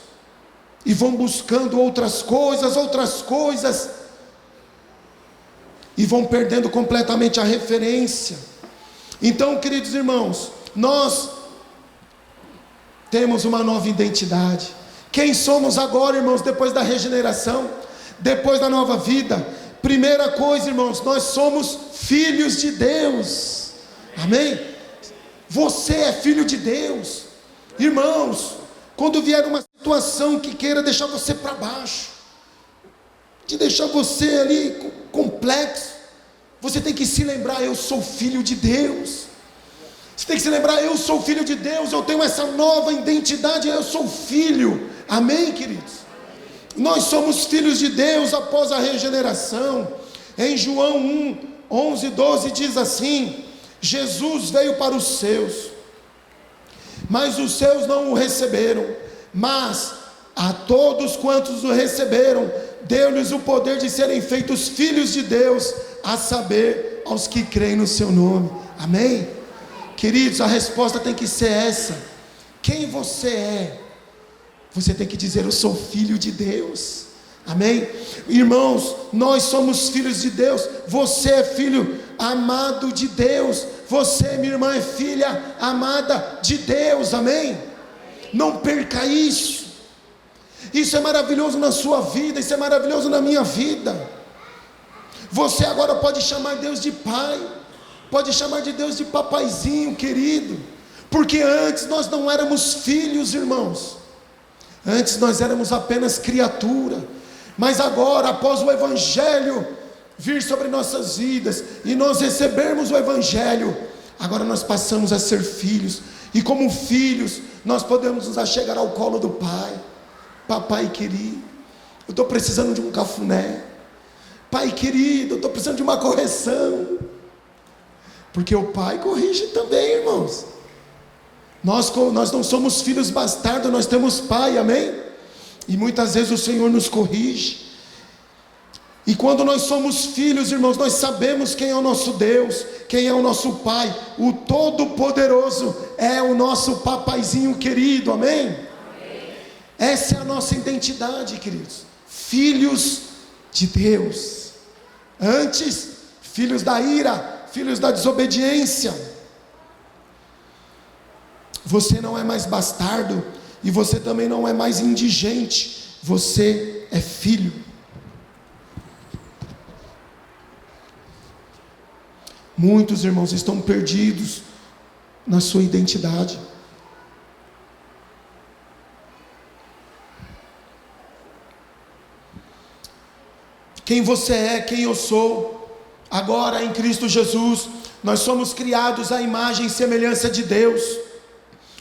e vão buscando outras coisas, e vão perdendo completamente a referência. Então, queridos irmãos, nós temos uma nova identidade. Quem somos agora, irmãos, depois da regeneração, depois da nova vida? Primeira coisa, irmãos, nós somos filhos de Deus, amém? Você é filho de Deus. Irmãos, quando vier uma situação que queira deixar você para baixo, que deixar você ali complexo, você tem que se lembrar: eu sou filho de Deus. Você tem que se lembrar: eu sou filho de Deus, eu tenho essa nova identidade, eu sou filho, amém, queridos? Nós somos filhos de Deus após a regeneração. Em João 1, 11, 12 diz assim: Jesus veio para os seus, mas os seus não o receberam, mas a todos quantos o receberam, deu-lhes o poder de serem feitos filhos de Deus, a saber, aos que creem no seu nome, amém? Queridos, a resposta tem que ser essa: quem você é? Você tem que dizer: eu sou filho de Deus, amém? Irmãos, nós somos filhos de Deus. Você é filho amado de Deus. Você, minha irmã, é filha amada de Deus, amém? Não perca isso. Isso é maravilhoso na sua vida, isso é maravilhoso na minha vida. Você agora pode chamar Deus de Pai, pode chamar de Deus de papaizinho querido, porque antes nós não éramos filhos, irmãos. Antes nós éramos apenas criatura, mas agora, após o Evangelho vir sobre nossas vidas, e nós recebermos o Evangelho, agora nós passamos a ser filhos, e como filhos, nós podemos nos achegar ao colo do Pai. Papai querido, eu estou precisando de um cafuné. Pai querido, eu estou precisando de uma correção, porque o Pai corrige também, irmãos. Nós não somos filhos bastardos, nós temos Pai, amém? E muitas vezes o Senhor nos corrige. E quando nós somos filhos, irmãos, nós sabemos quem é o nosso Deus, quem é o nosso Pai. O Todo-Poderoso é o nosso papaizinho querido, amém? Amém? Essa é a nossa identidade, queridos. Filhos de Deus. Antes, filhos da ira, filhos da desobediência. Você não é mais bastardo, e você também não é mais indigente. Você é filho. Muitos irmãos estão perdidos na sua identidade. Quem você é, quem eu sou, agora em Cristo Jesus, nós somos criados à imagem e semelhança de Deus,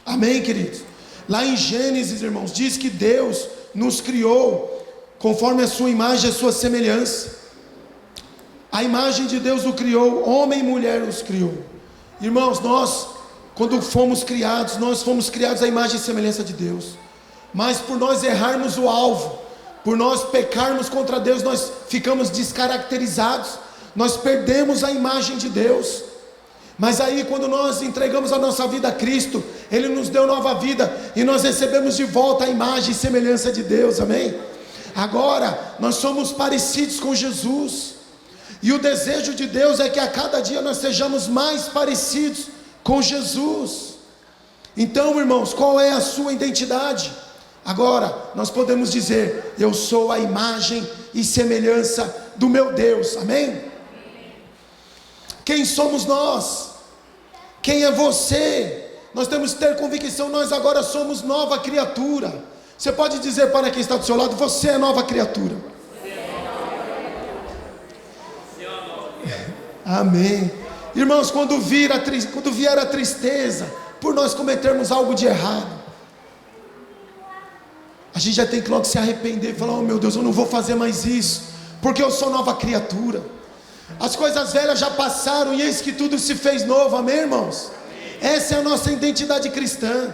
amém, queridos? Lá em Gênesis, irmãos, diz que Deus nos criou conforme a sua imagem e a sua semelhança. A imagem de Deus o criou, homem e mulher os criou. Irmãos, nós, quando fomos criados, nós fomos criados à imagem e semelhança de Deus. mas por nós errarmos o alvo, por nós pecarmos contra Deus, nós ficamos descaracterizados, nós perdemos a imagem de Deus. Mas aí quando nós entregamos a nossa vida a Cristo, Ele nos deu nova vida, e nós recebemos de volta a imagem e semelhança de Deus, amém? Agora, nós somos parecidos com Jesus, e o desejo de Deus é que a cada dia nós sejamos mais parecidos com Jesus. Então, irmãos, qual é a sua identidade? Agora, nós podemos dizer: eu sou a imagem e semelhança do meu Deus, amém? Quem somos nós? Quem é você? Nós temos que ter convicção, nós agora somos nova criatura. Você pode dizer para quem está do seu lado: você é nova criatura. Amém. Irmãos, quando vier a tristeza por nós cometermos algo de errado, a gente já tem que logo se arrepender e falar: oh meu Deus, eu não vou fazer mais isso, porque eu sou nova criatura. As coisas velhas já passaram e eis que tudo se fez novo, amém, irmãos? Essa é a nossa identidade cristã.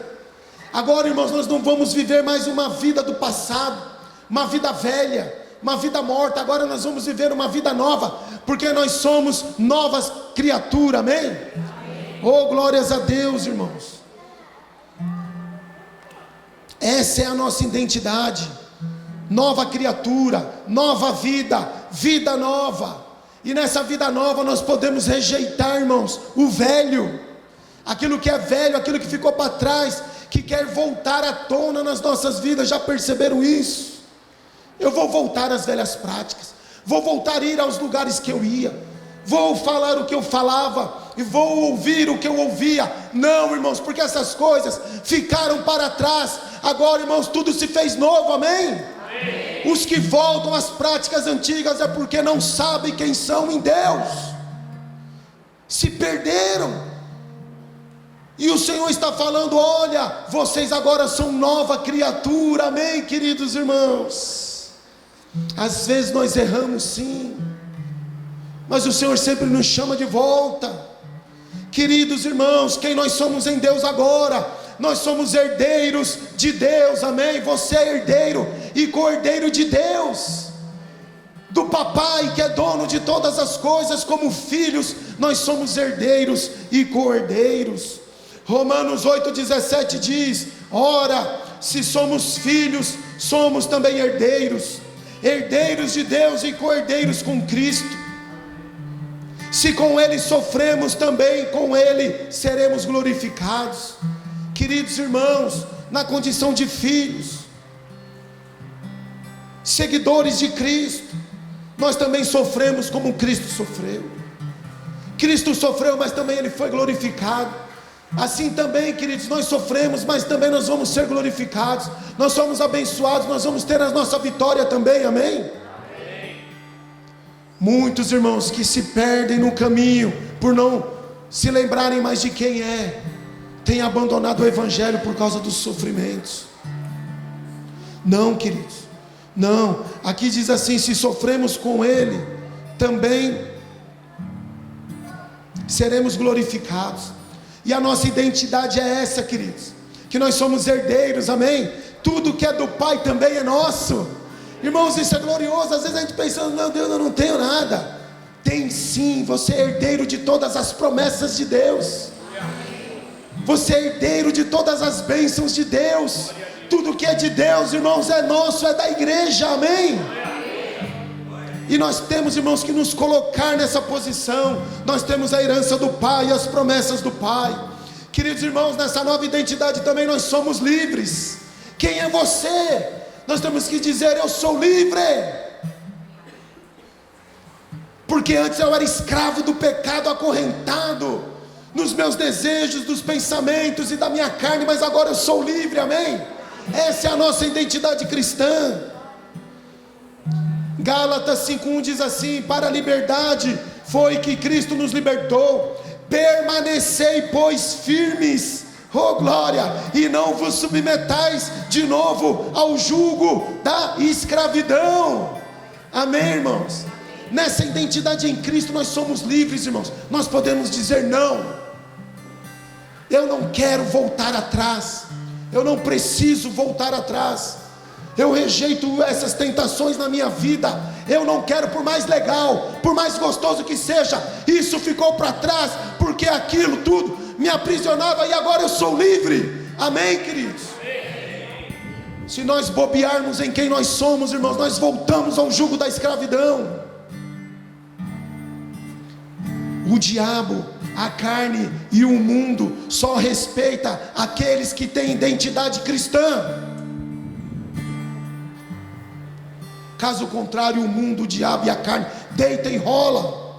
Agora, irmãos, nós não vamos viver mais uma vida do passado, uma vida velha, uma vida morta. Agora nós vamos viver uma vida nova, porque nós somos novas criaturas, amém? Oh, glórias a Deus, irmãos. Essa é a nossa identidade, nova criatura, nova vida, vida nova. E nessa vida nova nós podemos rejeitar, irmãos, o velho, aquilo que é velho, aquilo que ficou para trás, que quer voltar à tona nas nossas vidas. Já perceberam isso? Eu vou voltar às velhas práticas, vou voltar a ir aos lugares que eu ia, vou falar o que eu falava, e vou ouvir o que eu ouvia. Não, irmãos, porque essas coisas ficaram para trás. Agora, irmãos, tudo se fez novo, amém? Os que voltam às práticas antigas é porque não sabem quem são em Deus, se perderam. E o Senhor está falando: olha, vocês agora são nova criatura, amém, queridos irmãos? Às vezes nós erramos sim, mas o Senhor sempre nos chama de volta. Queridos irmãos, quem nós somos em Deus agora? Nós somos herdeiros de Deus, amém? Você é herdeiro e co-herdeiro de Deus, do papai que é dono de todas as coisas. Como filhos, nós somos herdeiros e co-herdeiros. Romanos 8,17 diz: ora, se somos filhos, somos também herdeiros, herdeiros de Deus e co-herdeiros com Cristo. Se com Ele sofremos, também com Ele seremos glorificados. Queridos irmãos, na condição de filhos, seguidores de Cristo, nós também sofremos como Cristo sofreu. Cristo sofreu, mas também Ele foi glorificado. Assim também, queridos, nós sofremos, mas também nós vamos ser glorificados. Nós somos abençoados, nós vamos ter a nossa vitória também, amém? Muitos irmãos que se perdem no caminho, por não se lembrarem mais de quem é, têm abandonado o Evangelho por causa dos sofrimentos. Não, queridos, não. Aqui diz assim: se sofremos com Ele, também seremos glorificados. E a nossa identidade é essa, queridos, que nós somos herdeiros, amém? Tudo que é do Pai também é nosso. Irmãos, isso é glorioso. Às vezes a gente pensando: meu Deus, eu não tenho nada. Tem sim, você é herdeiro de todas as promessas de Deus. Você é herdeiro de todas as bênçãos de Deus. Tudo que é de Deus, irmãos, é nosso, é da igreja, amém? E nós temos, irmãos, que nos colocar nessa posição. Nós temos a herança do Pai e as promessas do Pai. Queridos irmãos, nessa nova identidade também nós somos livres. Quem é você? Nós temos que dizer: eu sou livre. Porque antes eu era escravo do pecado, acorrentado nos meus desejos, dos pensamentos e da minha carne, mas agora eu sou livre, amém? Essa é a nossa identidade cristã. Gálatas 5:1 diz assim: para a liberdade foi que Cristo nos libertou, permanecei pois firmes, oh glória, e não vos submetais de novo ao jugo da escravidão. Amém, irmãos? Nessa identidade em Cristo nós somos livres, irmãos. Nós podemos dizer: não, eu não quero voltar atrás, Eu não preciso voltar atrás. Eu rejeito essas tentações na minha vida. Eu não quero, por mais legal, por mais gostoso que seja, isso ficou para trás, porque aquilo tudo me aprisionava e agora eu sou livre. Amém, queridos? Se nós bobearmos em quem nós somos, irmãos, nós voltamos ao jugo da escravidão. O diabo, a carne e o mundo só respeita aqueles que têm identidade cristã. Caso contrário, o mundo, o diabo e a carne deita e rola.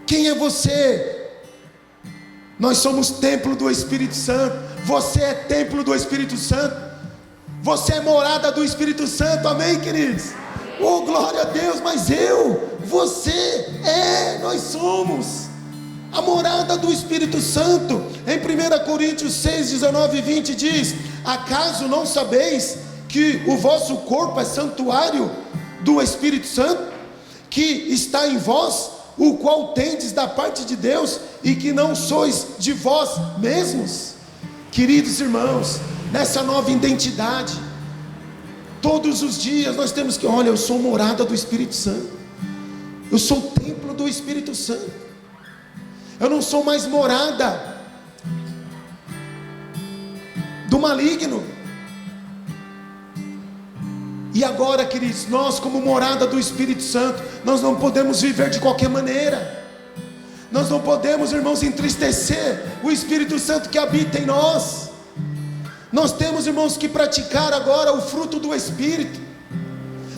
Quem é você? Nós somos templo do Espírito Santo. Você é templo do Espírito Santo. Você é morada do Espírito Santo. Amém, queridos? Oh, glória a Deus. Mas nós somos a morada do Espírito Santo. Em 1 Coríntios 6, 19 e 20 diz: acaso não sabeis que o vosso corpo é santuário do Espírito Santo, que está em vós, o qual tendes da parte de Deus, e que não sois de vós mesmos? Queridos irmãos, nessa nova identidade, todos os dias nós temos que, olha, eu sou morada do Espírito Santo, eu sou templo do Espírito Santo. Eu não sou mais morada do maligno. E agora, queridos, nós como morada do Espírito Santo, nós não podemos viver de qualquer maneira. Nós não podemos, irmãos, entristecer o Espírito Santo que habita em nós. Nós temos, irmãos, que praticar agora o fruto do Espírito.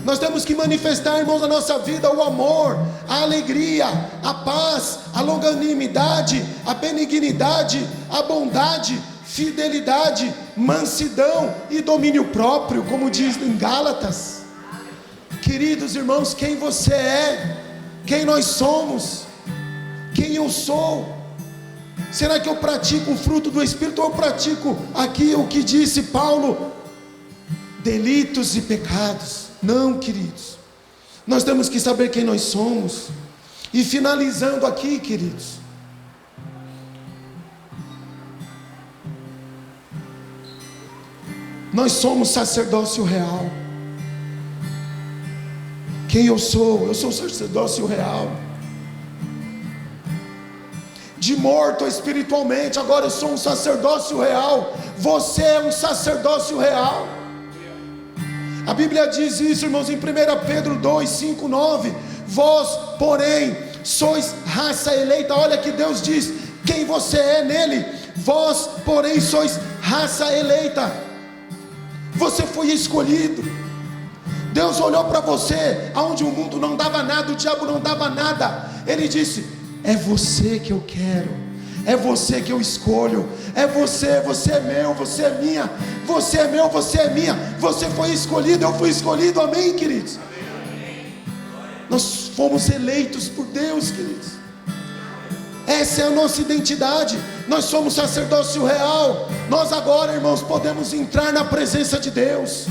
Nós temos que manifestar, irmãos, na nossa vida o amor, a alegria, a paz, a longanimidade, a benignidade, a bondade, fidelidade, mansidão e domínio próprio, como diz em Gálatas. Queridos irmãos, quem você é? Quem nós somos? Quem eu sou? Será que eu pratico o fruto do Espírito, ou eu pratico aqui o que disse Paulo, delitos e pecados? Não, queridos, nós temos que saber quem nós somos. E finalizando aqui, queridos, nós somos sacerdócio real. Quem eu sou? Eu sou sacerdócio real. De morto espiritualmente, agora eu sou um sacerdócio real. Você é um sacerdócio real. A Bíblia diz isso, irmãos, em 1 Pedro 2, 5, 9. Vós, porém, sois raça eleita. Olha que Deus diz quem você é nele. Vós, porém, sois raça eleita. Você foi escolhido. Deus olhou para você, aonde o mundo não dava nada, o diabo não dava nada. Ele disse: é você que eu quero, é você que eu escolho, é você, você é meu, você é minha, você é meu, você é minha, você foi escolhido, eu fui escolhido. Amém, queridos? Nós fomos eleitos por Deus, queridos. Essa é a nossa identidade. Nós somos sacerdócio real. Nós agora, irmãos, podemos entrar na presença de Deus.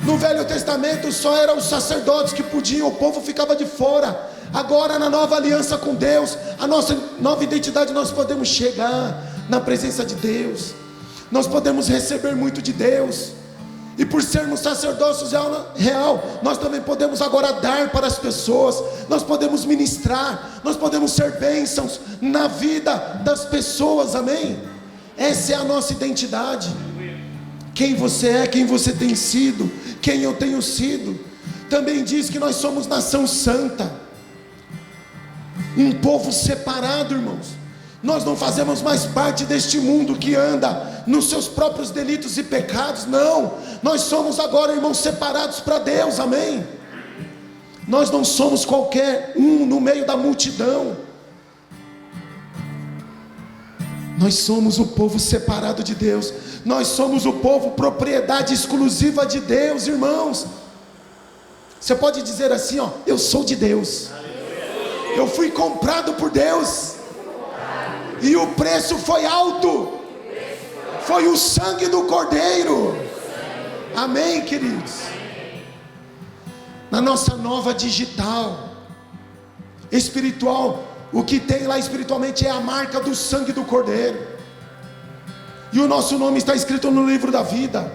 No Velho Testamento só eram os sacerdotes que podiam, o povo ficava de fora. Agora, na nova aliança com Deus, a nossa nova identidade, nós podemos chegar na presença de Deus. Nós podemos receber muito de Deus. E por sermos sacerdócios real, nós também podemos agora dar para as pessoas. Nós podemos ministrar, nós podemos ser bênçãos na vida das pessoas. Amém? Essa é a nossa identidade. Quem você é, quem você tem sido, quem eu tenho sido. Também diz que nós somos nação santa, um povo separado, irmãos. Nós não fazemos mais parte deste mundo que anda nos seus próprios delitos e pecados. Não, nós somos agora, irmãos, separados para Deus. Amém? Nós não somos qualquer um no meio da multidão. Nós somos o povo separado de Deus. Nós somos o povo propriedade exclusiva de Deus, irmãos. Você pode dizer assim, ó: eu sou de Deus, eu fui comprado por Deus, e o preço foi alto, foi o sangue do Cordeiro. Amém, queridos? Na nossa nova digital espiritual, o que tem lá espiritualmente é a marca do sangue do Cordeiro, e o nosso nome está escrito no livro da vida.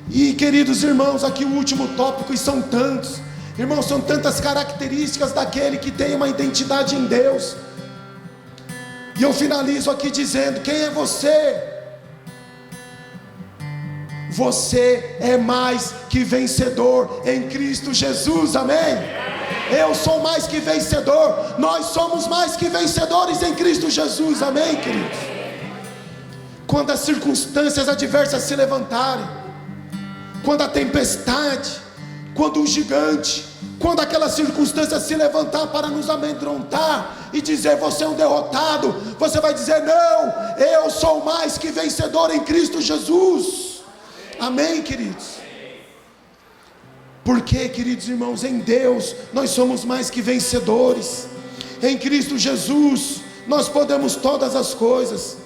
E queridos irmãos, aqui o último tópico, e são tantos, irmãos, são tantas características daquele que tem uma identidade em Deus. E eu finalizo aqui dizendo: quem é você? Você é mais que vencedor em Cristo Jesus, amém? Eu sou mais que vencedor, nós somos mais que vencedores em Cristo Jesus, amém, queridos? Quando as circunstâncias adversas se levantarem, quando a tempestade, quando o gigante, quando aquela circunstância se levantar para nos amedrontar e dizer: você é um derrotado, você vai dizer: não, eu sou mais que vencedor em Cristo Jesus, amém, queridos? Porque, queridos irmãos, em Deus nós somos mais que vencedores, em Cristo Jesus nós podemos todas as coisas.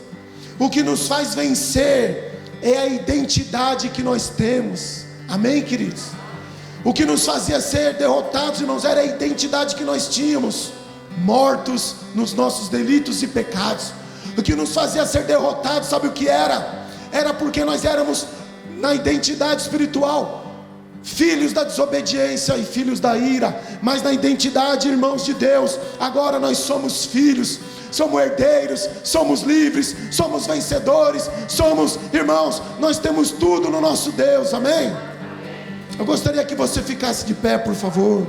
O que nos faz vencer é a identidade que nós temos, amém, queridos? O que nos fazia ser derrotados, irmãos, era a identidade que nós tínhamos, mortos nos nossos delitos e pecados. O que nos fazia ser derrotados, sabe o que era? Era porque nós éramos, na identidade espiritual, filhos da desobediência e filhos da ira. Mas na identidade, irmãos, de Deus, agora nós somos filhos, somos herdeiros, somos livres, somos vencedores, somos, irmãos, nós temos tudo no nosso Deus, amém? Eu gostaria que você ficasse de pé, por favor.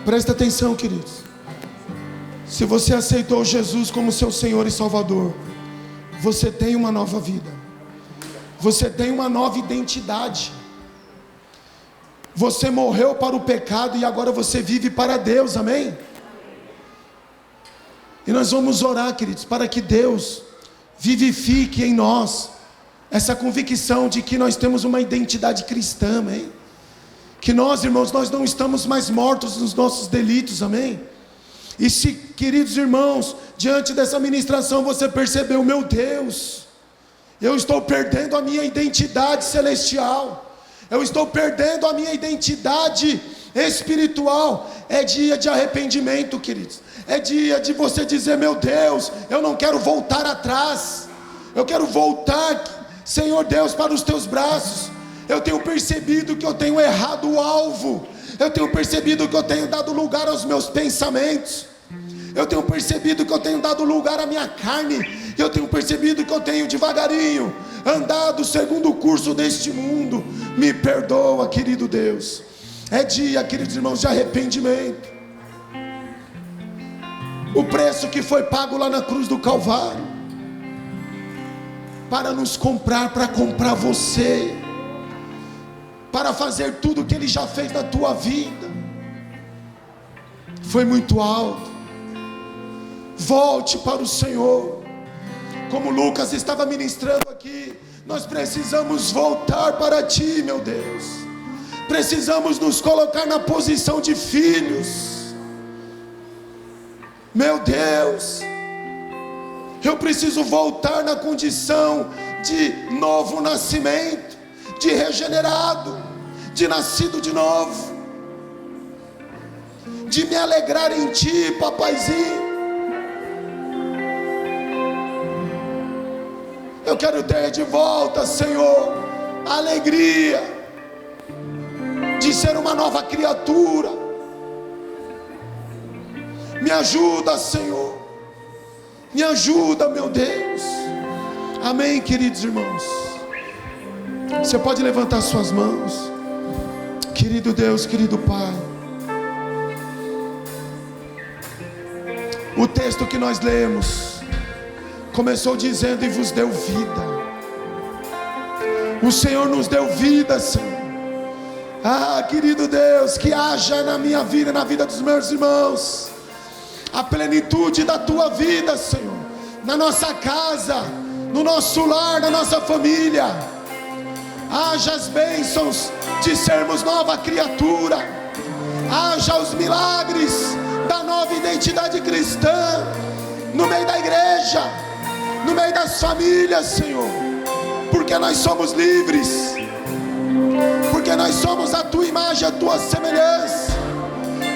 Presta atenção, queridos. Se você aceitou Jesus como seu Senhor e Salvador, você tem uma nova vida, você tem uma nova identidade. Você morreu para o pecado e agora você vive para Deus, amém? E nós vamos orar, queridos, para que Deus vivifique em nós essa convicção de que nós temos uma identidade cristã, amém? Que nós, irmãos, nós não estamos mais mortos nos nossos delitos, amém? E se, queridos irmãos, diante dessa ministração você percebeu: meu Deus, eu estou perdendo a minha identidade celestial, eu estou perdendo a minha identidade espiritual, é dia de arrependimento, queridos. É dia de você dizer: meu Deus, eu não quero voltar atrás, eu quero voltar, Senhor Deus, para os teus braços. Eu tenho percebido que eu tenho errado o alvo, eu tenho percebido que eu tenho dado lugar aos meus pensamentos, eu tenho percebido que eu tenho dado lugar à minha carne, eu tenho percebido que eu tenho devagarinho andado segundo o curso deste mundo. Me perdoa, querido Deus. É dia, queridos irmãos, de arrependimento. O preço que foi pago lá na cruz do Calvário para nos comprar, para comprar você, para fazer tudo o que Ele já fez na tua vida, foi muito alto. Volte para o Senhor. Como Lucas estava ministrando aqui, nós precisamos voltar para Ti, meu Deus. Precisamos nos colocar na posição de filhos. Meu Deus, eu preciso voltar na condição de novo nascimento, de regenerado, de nascido de novo, de me alegrar em Ti, papaizinho. Eu quero ter de volta, Senhor, a alegria de ser uma nova criatura. Me ajuda, Senhor, me ajuda, meu Deus. Amém, queridos irmãos. Você pode levantar suas mãos. Querido Deus, querido Pai, o texto que nós lemos começou dizendo: e vos deu vida. O Senhor nos deu vida, Senhor. Ah, querido Deus, que haja na minha vida, na vida dos meus irmãos, a plenitude da Tua vida, Senhor, na nossa casa, no nosso lar, na nossa família. Haja as bênçãos de sermos nova criatura, haja os milagres da nova identidade cristã no meio da igreja, no meio das famílias, Senhor, porque nós somos livres, porque nós somos a tua imagem, a tua semelhança,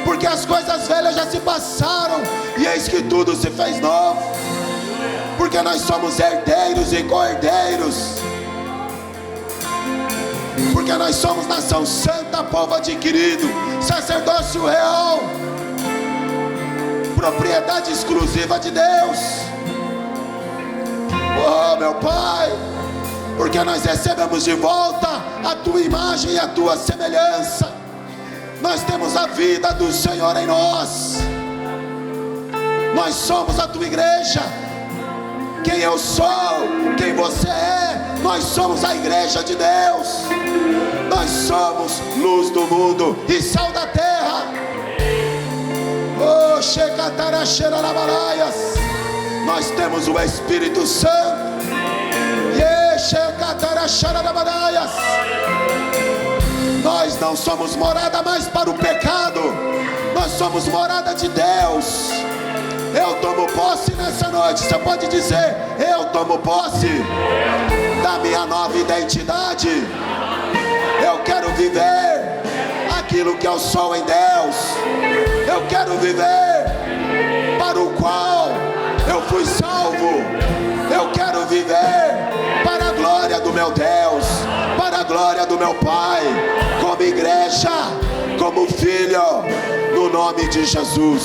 porque as coisas velhas já se passaram e eis que tudo se fez novo, porque nós somos herdeiros e co-herdeiros, porque nós somos nação santa, povo adquirido, sacerdócio real, propriedade exclusiva de Deus. Oh, meu Pai, porque nós recebemos de volta a tua imagem e a tua semelhança. Nós temos a vida do Senhor em nós. Nós somos a tua igreja. Quem eu sou, quem você é, nós somos a igreja de Deus. Nós somos luz do mundo e sal da terra. Oh, Shekataraxerarabaraias. Nós temos o Espírito Santo. Shekataraxerarabaraias. Nós não somos morada mais para o pecado. Nós somos morada de Deus. Eu tomo posse nessa noite. Você pode dizer: eu tomo posse da minha nova identidade. Eu quero viver aquilo que eu sou em Deus. Eu quero viver para o qual eu fui salvo. Eu quero viver para a glória do meu Deus, para a glória do meu Pai, como igreja, como filho, no nome de Jesus.